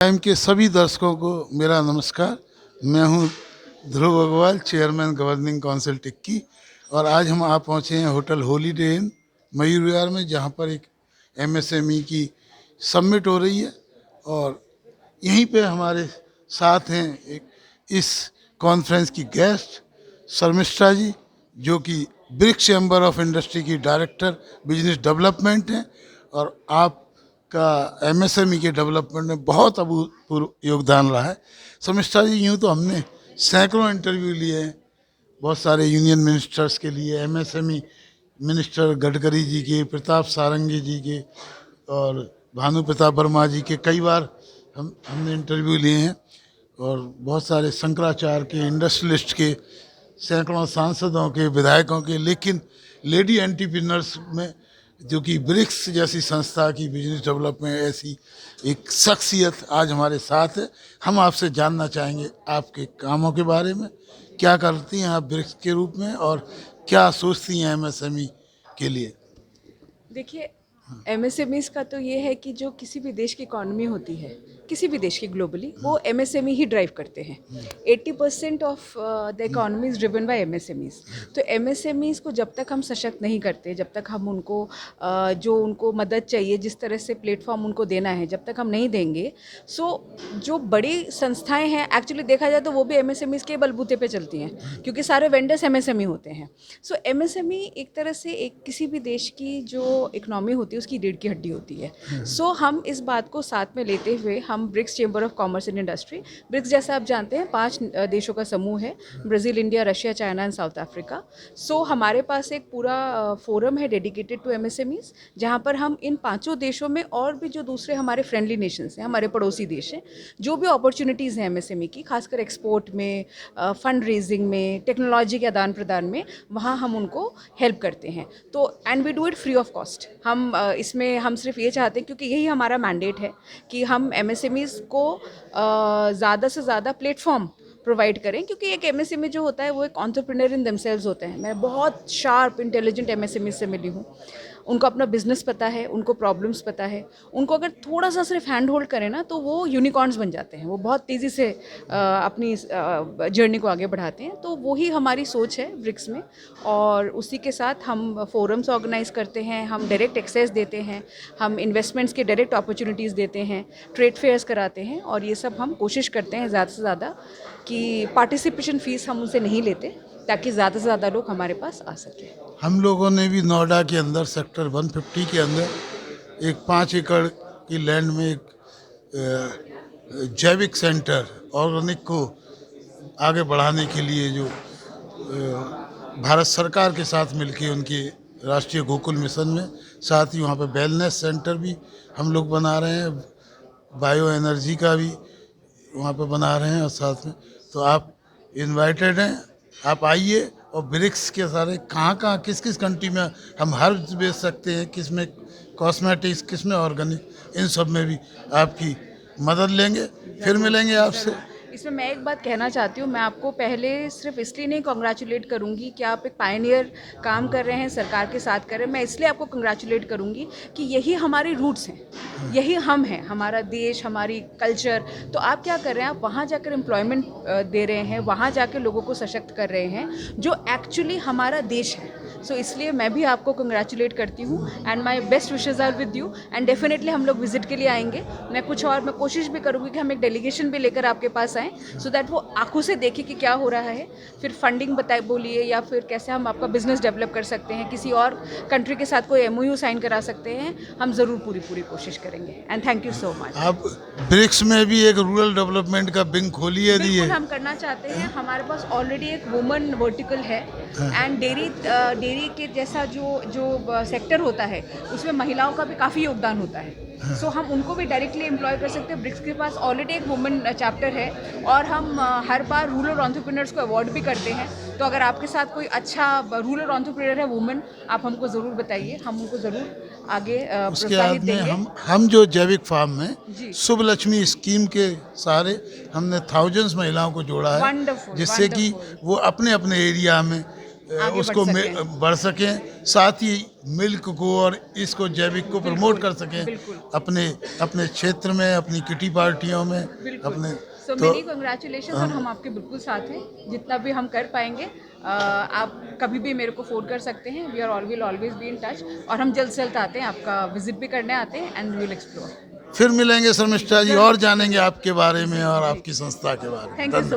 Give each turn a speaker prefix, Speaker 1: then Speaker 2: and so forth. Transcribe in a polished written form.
Speaker 1: Time के सभी दर्शकों को मेरा नमस्कार। मैं हूं ध्रुव अग्रवाल, चेयरमैन गवर्निंग काउंसिल टिक्की। और आज हम आप पहुंचे हैं होटल हॉलीडे इन मयूर विहार में, जहां पर एक एमएसएमई की समिट हो रही है। और यहीं पे हमारे साथ हैं एक इस कॉन्फ्रेंस की गेस्ट शर्मिष्ठा जी, जो कि ब्रिक्स चैम्बर ऑफ इंडस्ट्री की डायरेक्टर बिजनेस डेवलपमेंट हैं। और आप का एमएसएमई के डेवलपमेंट में बहुत अभूतपूर्व योगदान रहा है। शर्मिष्ठा जी, यूँ तो हमने सैकड़ों इंटरव्यू लिए हैं बहुत सारे यूनियन मिनिस्टर्स के लिए, एमएसएमई मिनिस्टर गडकरी जी के, प्रताप सारंगी जी के और भानु प्रताप वर्मा जी के कई बार हमने इंटरव्यू लिए हैं। और बहुत सारे शंकराचार्य के, इंडस्ट्रियलिस्ट के, सैकड़ों सांसदों के, विधायकों के। लेकिन लेडी एंटरप्रेन्योर्स में, जो कि ब्रिक्स जैसी संस्था की बिजनेस डेवलपमेंट ऐसी एक शख्सियत आज हमारे साथ है। हम आपसे जानना चाहेंगे आपके कामों के बारे में, क्या करती हैं आप ब्रिक्स के रूप में और क्या सोचती हैं एमएसएमई के लिए।
Speaker 2: देखिए, एमएसएमईज का तो ये है कि जो किसी भी देश की इकॉनमी होती है, किसी भी देश की ग्लोबली, वो एमएसएमई ही ड्राइव करते हैं। 80% of the economy is driven by MSMEs. तो एमएसएमईज को जब तक हम सशक्त नहीं करते, जब तक हम उनको जो उनको मदद चाहिए, जिस तरह से प्लेटफॉर्म उनको देना है, जब तक हम नहीं देंगे, जो बड़ी संस्थाएं हैं, एक्चुअली देखा जाए तो वो भी एमएसएमईज के बलबूते पे चलती हैं, क्योंकि सारे वेंडर्स एमएसएमई होते हैं। सो एमएसएमई एक तरह से एक किसी भी देश की जो इकोनॉमी होती है उसकी रीढ़ की हड्डी होती है। सो हम इस बात को साथ में लेते हुए हम BRICS Chamber of Commerce and Industry, BRICS जैसा आप जानते हैं 5 देशों का समूह है, Brazil, India, Russia, China and South Africa. So हमारे पास एक पूरा फोरम है डेडिकेटेड टू एमएसएमईज, जहाँ पर हम इन 5 देशों में और भी जो दूसरे हमारे फ्रेंडली नेशंस हैं, हमारे पड़ोसी देश हैं, जो भी अपॉर्चुनिटीज़ हैं एमएसएमई की, खासकर एक्सपोर्ट में, फंड रेजिंग में, टेक्नोलॉजी के आदान प्रदान में, वहाँ हम उनको हेल्प करते हैं। तो and we do it free of cost. हम इसमें हम सिर्फ ये चाहते हैं, क्योंकि यही हमारा मैंडेट है कि हम एमएसएमईज को ज़्यादा से ज़्यादा प्लेटफॉर्म प्रोवाइड करें, क्योंकि एक एमएसएमई जो होता है वो एक एंटरप्रेन्योर इन देमसेल्व्स होते हैं। मैं बहुत शार्प इंटेलिजेंट एमएसएमई से मिली हूँ। उनको अपना बिजनेस पता है, उनको प्रॉब्लम्स पता है, उनको अगर थोड़ा सा सिर्फ हैंड होल्ड करें ना, तो वो यूनिकॉर्न्स बन जाते हैं। वो बहुत तेज़ी से अपनी जर्नी को आगे बढ़ाते हैं। तो वही हमारी सोच है ब्रिक्स में, और उसी के साथ हम फोरम्स ऑर्गेनाइज करते हैं, हम डायरेक्ट एक्सेस देते हैं, हम इन्वेस्टमेंट्स के डायरेक्ट अपॉर्चुनिटीज़ देते हैं, ट्रेड फेयर्स कराते हैं, और ये सब हम कोशिश करते हैं ज़्यादा से ज़्यादा कि पार्टिसिपेशन फ़ीस हम उनसे नहीं लेते, ताकि ज़्यादा से ज़्यादा लोग हमारे पास आ सकें।
Speaker 1: हम लोगों ने भी नोएडा के अंदर सेक्टर 150 के अंदर एक 5 एकड़ की लैंड में एक जैविक सेंटर, ऑर्गेनिक को आगे बढ़ाने के लिए, जो भारत सरकार के साथ मिलके उनके राष्ट्रीय गोकुल मिशन में, साथ ही वहाँ पे वेलनेस सेंटर भी हम लोग बना रहे हैं, बायो एनर्जी का भी वहाँ पे बना रहे हैं। और साथ में तो आप इनवाइटेड हैं, आप आइए। और ब्रिक्स के सारे कहाँ कहाँ किस किस कंट्री में हम हर्ब्स बेच सकते हैं, किस में कॉस्मेटिक्स, किस में ऑर्गेनिक, इन सब में भी आपकी मदद लेंगे। फिर मिलेंगे आपसे।
Speaker 2: इसमें मैं एक बात कहना चाहती हूँ। मैं आपको पहले सिर्फ इसलिए नहीं कॉन्ग्रेचुलेट करूँगी कि आप एक पायनियर काम कर रहे हैं, सरकार के साथ कर रहे हैं। मैं इसलिए आपको कॉन्ग्रेचुलेट करूँगी कि यही हमारी रूट्स हैं, यही हम हैं, हमारा देश, हमारी कल्चर। तो आप क्या कर रहे हैं, आप वहाँ जाकर एम्प्लॉयमेंट दे रहे हैं, वहाँ जाकर लोगों को सशक्त कर रहे हैं, जो एक्चुअली हमारा देश है। सो इसलिए मैं भी आपको कंग्रेचुलेट करती हूँ, and my best wishes are with you. And definitely हम लोग विजिट के लिए आएंगे। मैं कोशिश भी करूँगी कि हम एक डेलीगेशन भी लेकर आपके पास आएँ, सो दैट वो आंखों से देखे कि क्या हो रहा है। फिर फंडिंग बोलिए, या फिर कैसे हम आपका बिजनेस डेवलप कर सकते हैं, किसी और कंट्री के साथ कोई एमओयू साइन करा सकते हैं। हम ज़रूर पूरी कोशिश करेंगे। And thank you so much.
Speaker 1: आप ब्रिक्स में भी एक रूरल डेवलपमेंट का विंग खोली है दी
Speaker 2: बिल्कुल
Speaker 1: है।
Speaker 2: हम करना चाहते हैं। हमारे पास ऑलरेडी एक वुमन वर्टिकल है, एंड डेयरी के जैसा जो सेक्टर होता है, उसमें महिलाओं का भी काफ़ी योगदान होता है। सो हम उनको भी डायरेक्टली एम्प्लॉय कर सकते हैं। ब्रिक्स के पास ऑलरेडी एक वुमेन चैप्टर है, और हम हर बार रूरल एंटरप्रेन्योर्स को अवार्ड भी करते हैं। तो अगर आपके साथ कोई अच्छा रूरल एंटरप्रेन्योर है वुमेन, आप हमको ज़रूर बताइए, हम उनको ज़रूर आगे
Speaker 1: उसके
Speaker 2: प्रोत्साहित
Speaker 1: बाद में
Speaker 2: देंगे।
Speaker 1: हम जो जैविक फार्म में
Speaker 2: जी।
Speaker 1: शुभ लक्ष्मी स्कीम के सहारे हमने थाउजेंड्स महिलाओं को जोड़ा है,
Speaker 2: वंडरफुल,
Speaker 1: जिससे कि
Speaker 2: वंडरफुल।
Speaker 1: वो अपने अपने एरिया में
Speaker 2: आगे
Speaker 1: उसको
Speaker 2: बढ़ सकें।
Speaker 1: बढ़ सकें, साथ ही मिल्क को और इसको जैविक को प्रमोट कर सकें
Speaker 2: बिल्कुल।
Speaker 1: अपने अपने क्षेत्र में, अपनी किटी पार्टियों में,
Speaker 2: बिल्कुल।
Speaker 1: अपने
Speaker 2: सो
Speaker 1: तो
Speaker 2: मेनी कंग्रेचुलेशन और हम आपके बिल्कुल साथ हैं जितना भी हम कर पाएंगे। आप कभी भी मेरे को फ़ोन कर सकते हैं। We are always be in touch और हम जल्द से जल्द आते हैं, आपका विजिट भी करने आते हैं एंड वी विल एक्सप्लोर।
Speaker 1: फिर मिलेंगे शर्मिष्ठा जी और
Speaker 2: जरूर
Speaker 1: जानेंगे आपके बारे में और आपकी संस्था के बारे में।
Speaker 2: थैंक यू सो
Speaker 1: धन्यवाद।